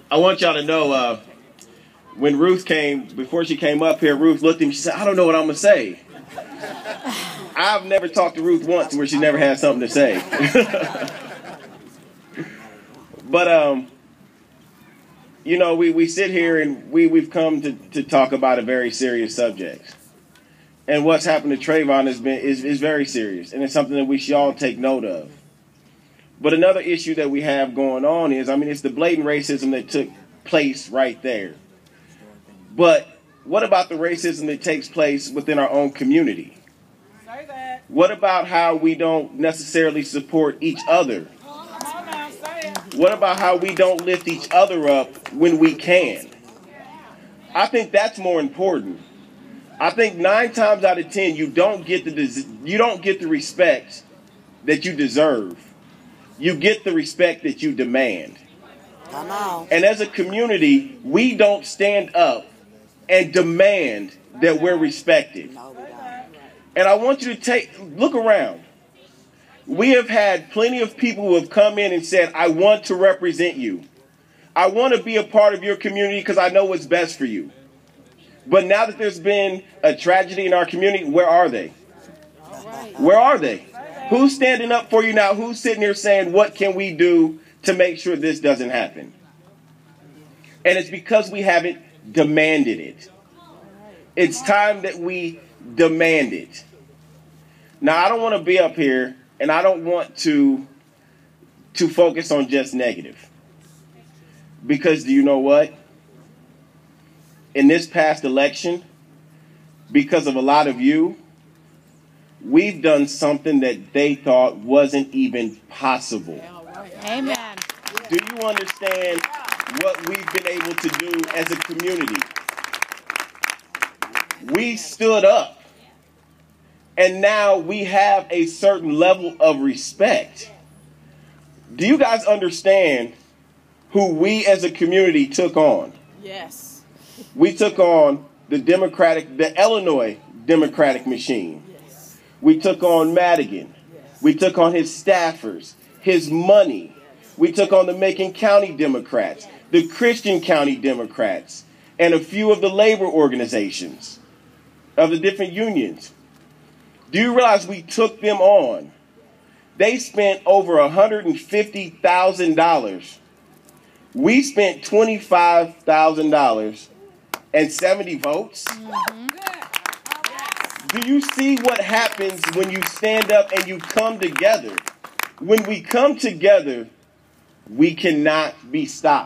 I want y'all to know, when Ruth came, before she came up here, Ruth looked at me, she said, I don't know what I'm going to say. I've never talked to Ruth once where she never had something to say. But, you know, we sit here and we've come to talk about a very serious subject. And what's happened to Treyvon is very serious, and it's something that we should all take note of. But another issue that we have going on is, it's the blatant racism that took place right there. But what about the racism that takes place within our own community? Say that. What about how we don't necessarily support each other? Come on now, say it. What about how we don't lift each other up when we can? I think that's more important. I think 9 times out of 10 you don't get the respect that you deserve. You get the respect that you demand. Come on. And as a community, we don't stand up and demand that we're respected. No, we don't. And I want you to look around. We have had plenty of people who have come in and said, I want to represent you. I want to be a part of your community because I know what's best for you. But now that there's been a tragedy in our community, where are they? Where are they? Who's standing up for you now? Who's sitting here saying, what can we do to make sure this doesn't happen? And it's because we haven't demanded it. It's time that we demand it. Now, I don't want to be up here, and I don't want to focus on just negative. Because do you know what? In this past election, because of a lot of you, we've done something that they thought wasn't even possible. Amen. Do you understand what we've been able to do as a community? We stood up, and now we have a certain level of respect. Do you guys understand who we as a community took on? Yes. We took on the Illinois Democratic machine. Yes. We took on Madigan. Yes. We took on his staffers, his money. We took on the Macon County Democrats, the Christian County Democrats, and a few of the labor organizations of the different unions. Do you realize we took them on? They spent over $150,000. We spent $25,000 and 70 votes. Mm-hmm. Do you see what happens when you stand up and you come together? When we come together, we cannot be stopped.